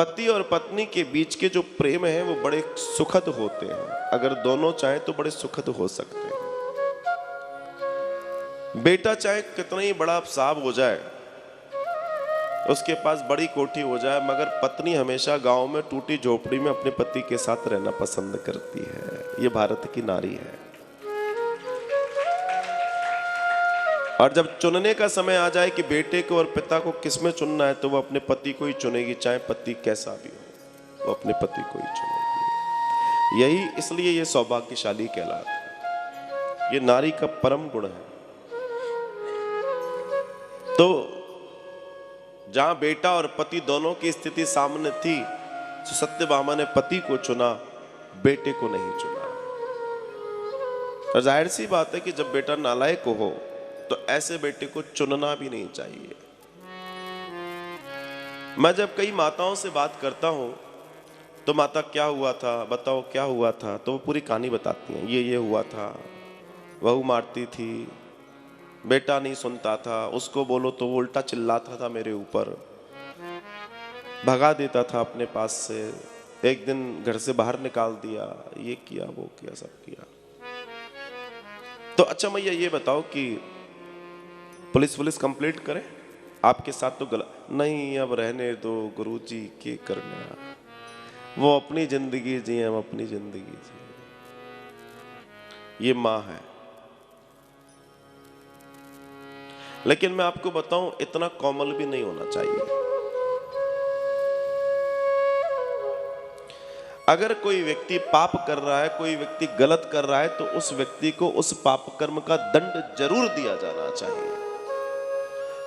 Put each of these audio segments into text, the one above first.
पति और पत्नी के बीच के जो प्रेम है वो बड़े सुखद होते हैं। अगर दोनों चाहे तो बड़े सुखद हो सकते हैं। बेटा चाहे कितना ही बड़ा साहब हो जाए, उसके पास बड़ी कोठी हो जाए, मगर पत्नी हमेशा गांव में टूटी झोपड़ी में अपने पति के साथ रहना पसंद करती है। ये भारत की नारी है। और जब चुनने का समय आ जाए कि बेटे को और पिता को किसमें चुनना है, तो वो अपने पति को ही चुनेगी, चाहे पति कैसा भी हो, वो अपने पति को ही चुनेगी। यही इसलिए ये सौभाग्यशाली कहलाता है। ये नारी का परम गुण है। तो जहां बेटा और पति दोनों की स्थिति सामने थी, तो सत्यभामा ने पति को चुना, बेटे को नहीं चुना। और जाहिर सी बात है कि जब बेटा नालायक हो तो ऐसे बेटे को चुनना भी नहीं चाहिए। मैं जब कई माताओं से बात करता हूं तो माता क्या हुआ था, बताओ क्या हुआ था, तो वो पूरी कहानी बताती हैं। ये हुआ था, बहू मारती थी, बेटा नहीं सुनता था, उसको बोलो तो वो उल्टा चिल्लाता था मेरे ऊपर, भगा देता था अपने पास से, एक दिन घर से बाहर निकाल दिया, ये किया वो किया सब किया। तो अच्छा मैया ये बताओ कि पुलिस कंप्लीट करे आपके साथ? तो गलत नहीं, अब रहने दो गुरुजी, के करना, वो अपनी जिंदगी जिए, हम अपनी जिंदगी जिए। ये मां है। लेकिन मैं आपको बताऊं, इतना कोमल भी नहीं होना चाहिए। अगर कोई व्यक्ति पाप कर रहा है, कोई व्यक्ति गलत कर रहा है, तो उस व्यक्ति को उस पाप कर्म का दंड जरूर दिया जाना चाहिए।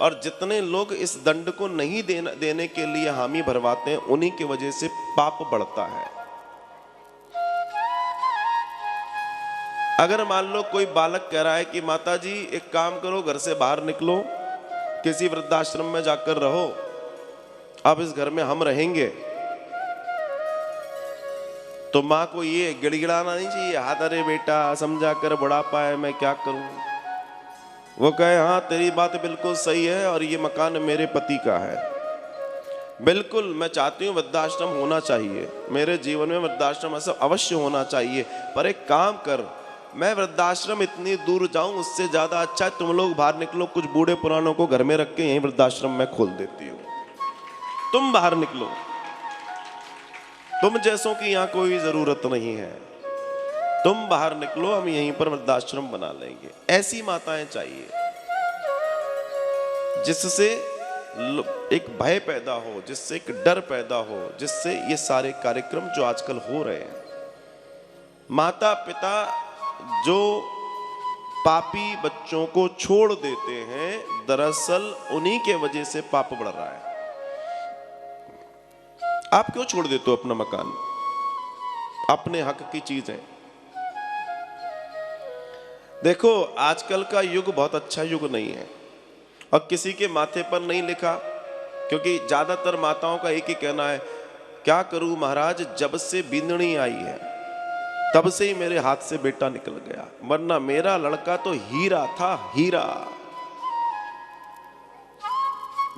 और जितने लोग इस दंड को नहीं देने के लिए हामी भरवाते हैं, उन्हीं की वजह से पाप बढ़ता है। अगर मान लो कोई बालक कह रहा है कि माता जी एक काम करो, घर से बाहर निकलो, किसी वृद्धाश्रम में जाकर रहो, अब इस घर में हम रहेंगे, तो मां को ये गिड़गिड़ाना नहीं चाहिए, हाथ अरे बेटा समझा कर, बुढ़ापा है, मैं क्या करूं। वो कहे हाँ तेरी बात बिल्कुल सही है, और ये मकान मेरे पति का है, बिल्कुल मैं चाहती हूँ वृद्धाश्रम होना चाहिए, मेरे जीवन में वृद्धाश्रम ऐसा अवश्य होना चाहिए, पर एक काम कर, मैं वृद्धाश्रम इतनी दूर जाऊं, उससे ज्यादा अच्छा है तुम लोग बाहर निकलो, कुछ बूढ़े पुरानों को घर में रख के यहीं वृद्धाश्रम में खोल देती हूँ, तुम बाहर निकलो, तुम जैसों की यहाँ कोई जरूरत नहीं है, तुम बाहर निकलो, हम यहीं पर वृद्धाश्रम बना लेंगे। ऐसी माताएं चाहिए जिससे एक भय पैदा हो, जिससे एक डर पैदा हो, जिससे ये सारे कार्यक्रम जो आजकल हो रहे हैं, माता पिता जो पापी बच्चों को छोड़ देते हैं, दरअसल उन्हीं के वजह से पाप बढ़ रहा है। आप क्यों छोड़ देते हो अपना मकान, अपने हक की चीजें? देखो आजकल का युग बहुत अच्छा युग नहीं है, और किसी के माथे पर नहीं लिखा, क्योंकि ज्यादातर माताओं का एक ही कहना है, क्या करूं महाराज, जब से बींदनी आई है तब से ही मेरे हाथ से बेटा निकल गया, वरना मेरा लड़का तो हीरा था, हीरा।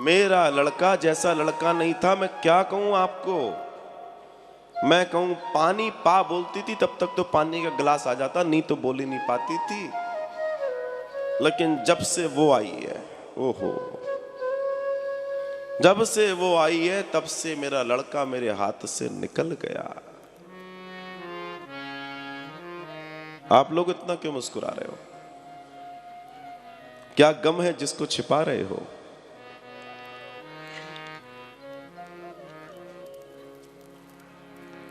मेरा लड़का जैसा लड़का नहीं था। मैं क्या कहूं आपको, मैं कहूं पानी पा बोलती थी, तब तक तो पानी का गिलास आ जाता, नहीं तो बोल ही नहीं पाती थी। लेकिन जब से वो आई है, ओहो, जब से वो आई है तब से मेरा लड़का मेरे हाथ से निकल गया। आप लोग इतना क्यों मुस्कुरा रहे हो? क्या गम है जिसको छिपा रहे हो?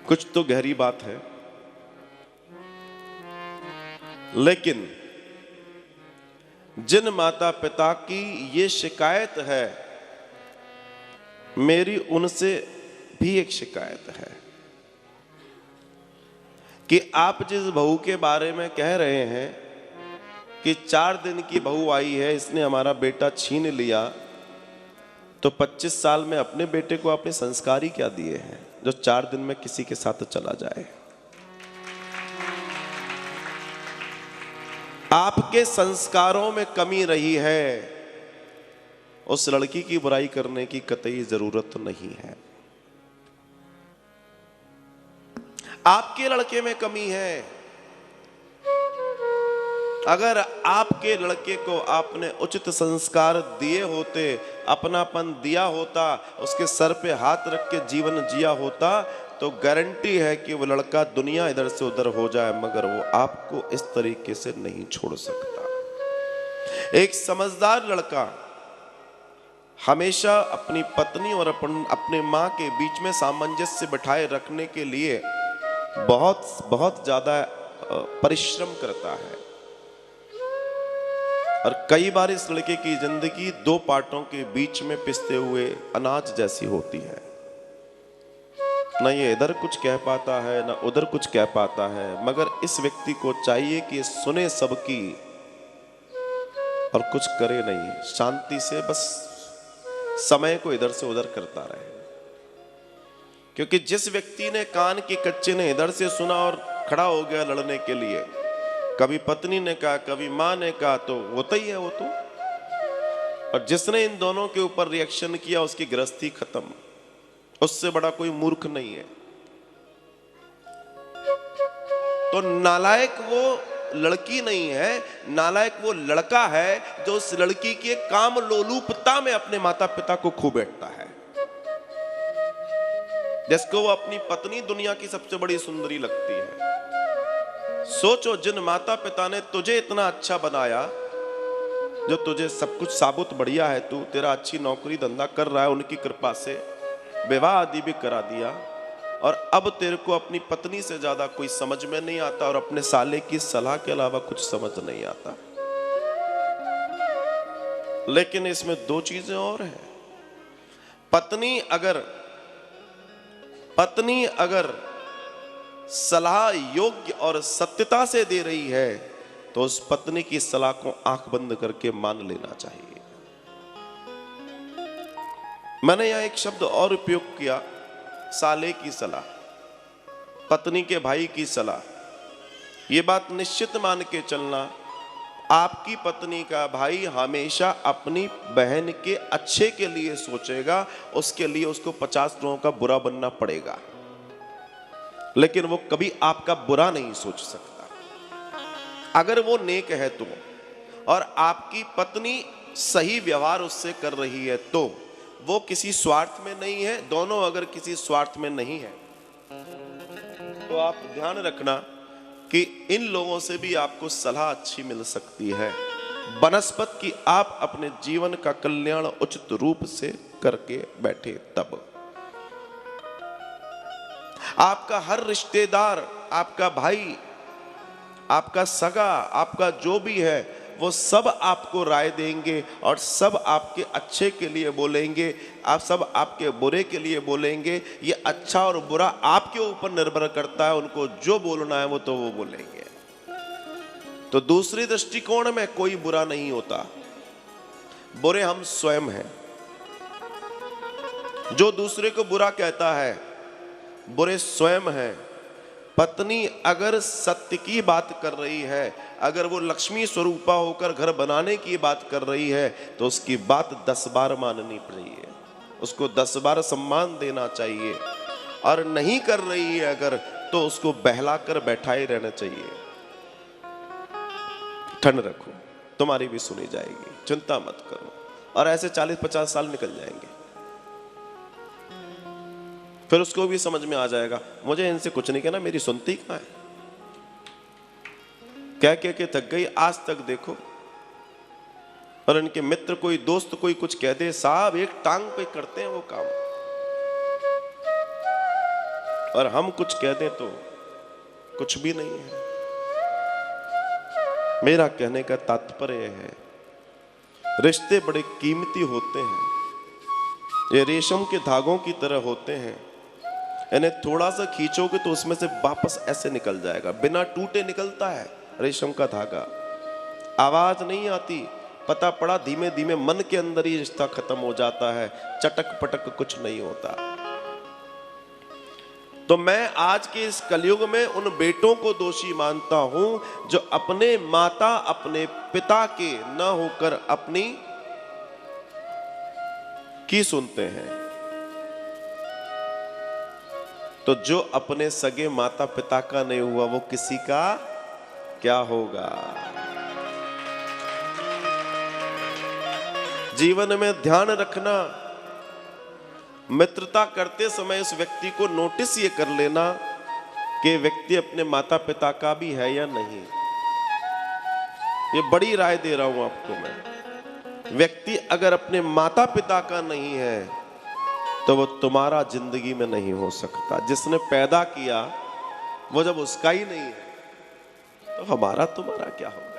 कुछ तो गहरी बात है। लेकिन जिन माता पिता की ये शिकायत है, मेरी उनसे भी एक शिकायत है कि आप जिस बहू के बारे में कह रहे हैं कि 4 दिन की बहू आई है, इसने हमारा बेटा छीन लिया, तो 25 साल में अपने बेटे को आपने संस्कार ही क्या दिए हैं जो 4 दिन में किसी के साथ चला जाए? आपके संस्कारों में कमी रही है, उस लड़की की बुराई करने की कतई जरूरत नहीं है। आपके लड़के में कमी है। अगर आपके लड़के को आपने उचित संस्कार दिए होते, अपनापन दिया होता, उसके सर पे हाथ रख के जीवन जिया होता, तो गारंटी है कि वो लड़का दुनिया इधर से उधर हो जाए, मगर वो आपको इस तरीके से नहीं छोड़ सकता। एक समझदार लड़का हमेशा अपनी पत्नी और अपने माँ के बीच में सामंजस्य बिठाए रखने के लिए बहुत बहुत ज्यादा परिश्रम करता है। और कई बार इस लड़के की जिंदगी दो पार्टों के बीच में पिसते हुए अनाज जैसी होती है। न ये इधर कुछ कह पाता है, न उधर कुछ कह पाता है, मगर इस व्यक्ति को चाहिए कि सुने सबकी और कुछ करे नहीं, शांति से बस समय को इधर से उधर करता रहे। क्योंकि जिस व्यक्ति ने कान के कच्चे ने इधर से सुना और खड़ा हो गया लड़ने के लिए, कभी पत्नी ने कहा, कभी मां ने कहा, तो होता ही है वो तो। और जिसने इन दोनों के ऊपर रिएक्शन किया, उसकी गृहस्थी खत्म। उससे बड़ा कोई मूर्ख नहीं है। तो नालायक वो लड़की नहीं है, नालायक वो लड़का है जो उस लड़की के काम लोलुपता में अपने माता पिता को खो बैठता है, जिसको वो अपनी पत्नी दुनिया की सबसे बड़ी सुंदरी लगती है। सोचो, जिन माता पिता ने तुझे इतना अच्छा बनाया, जो तुझे सब कुछ साबुत बढ़िया है, तू तेरा अच्छी नौकरी धंधा कर रहा है, उनकी कृपा से विवाह आदि भी करा दिया, और अब तेरे को अपनी पत्नी से ज्यादा कोई समझ में नहीं आता, और अपने साले की सलाह के अलावा कुछ समझ नहीं आता। लेकिन इसमें दो चीजें और हैं। पत्नी अगर सलाह योग्य और सत्यता से दे रही है, तो उस पत्नी की सलाह को आंख बंद करके मान लेना चाहिए। मैंने यहां एक शब्द और उपयोग किया, साले की सलाह, पत्नी के भाई की सलाह। यह बात निश्चित मान के चलना, आपकी पत्नी का भाई हमेशा अपनी बहन के अच्छे के लिए सोचेगा, उसके लिए उसको 50 लोगों का बुरा बनना पड़ेगा, लेकिन वो कभी आपका बुरा नहीं सोच सकता अगर वो नेक है तो। और आपकी पत्नी सही व्यवहार उससे कर रही है तो वो किसी स्वार्थ में नहीं है। दोनों अगर किसी स्वार्थ में नहीं है, तो आप ध्यान रखना कि इन लोगों से भी आपको सलाह अच्छी मिल सकती है, बनस्पत की आप अपने जीवन का कल्याण उचित रूप से करके बैठे तब। आपका हर रिश्तेदार, आपका भाई, आपका सगा, आपका जो भी है, वो सब आपको राय देंगे और सब आपके अच्छे के लिए बोलेंगे, आप सब आपके बुरे के लिए बोलेंगे। ये अच्छा और बुरा आपके ऊपर निर्भर करता है, उनको जो बोलना है वो तो वो बोलेंगे। तो दूसरी दृष्टिकोण में कोई बुरा नहीं होता, बुरे हम स्वयं हैं। जो दूसरे को बुरा कहता है, बुरे स्वयं हैं। पत्नी अगर सत्य की बात कर रही है, अगर वो लक्ष्मी स्वरूपा होकर घर बनाने की बात कर रही है, तो उसकी बात 10 बार माननी चाहिए, उसको 10 बार सम्मान देना चाहिए। और नहीं कर रही है अगर, तो उसको बहलाकर बैठाए रहना चाहिए। ठंड रखो, तुम्हारी भी सुनी जाएगी, चिंता मत करो। और ऐसे 40-50 साल निकल जाएंगे, फिर उसको भी समझ में आ जाएगा, मुझे इनसे कुछ नहीं कहना, मेरी सुनती कहां है। कह के थक गई, आज तक देखो। और इनके मित्र, कोई दोस्त, कोई कुछ कह दे, साहब एक टांग पे करते हैं वो काम, और हम कुछ कह दें तो कुछ भी नहीं है। मेरा कहने का तात्पर्य है, रिश्ते बड़े कीमती होते हैं, ये रेशम के धागों की तरह होते हैं। इन्हें थोड़ा सा खींचोगे तो उसमें से वापस ऐसे निकल जाएगा, बिना टूटे निकलता है रेशम का धागा, आवाज नहीं आती। पता पड़ा धीमे धीमे मन के अंदर ही रिश्ता खत्म हो जाता है, चटक पटक कुछ नहीं होता। तो मैं आज के इस कलयुग में उन बेटों को दोषी मानता हूं जो अपने माता, अपने पिता के न होकर अपनी की सुनते हैं। तो जो अपने सगे माता पिता का नहीं हुआ वो किसी का क्या होगा। जीवन में ध्यान रखना, मित्रता करते समय उस व्यक्ति को नोटिस ये कर लेना कि व्यक्ति अपने माता पिता का भी है या नहीं। ये बड़ी राय दे रहा हूं आपको मैं। व्यक्ति अगर अपने माता पिता का नहीं है तो वो तुम्हारा जिंदगी में नहीं हो सकता। जिसने पैदा किया वो जब उसका ही नहीं है तो हमारा तुम्हारा क्या होगा।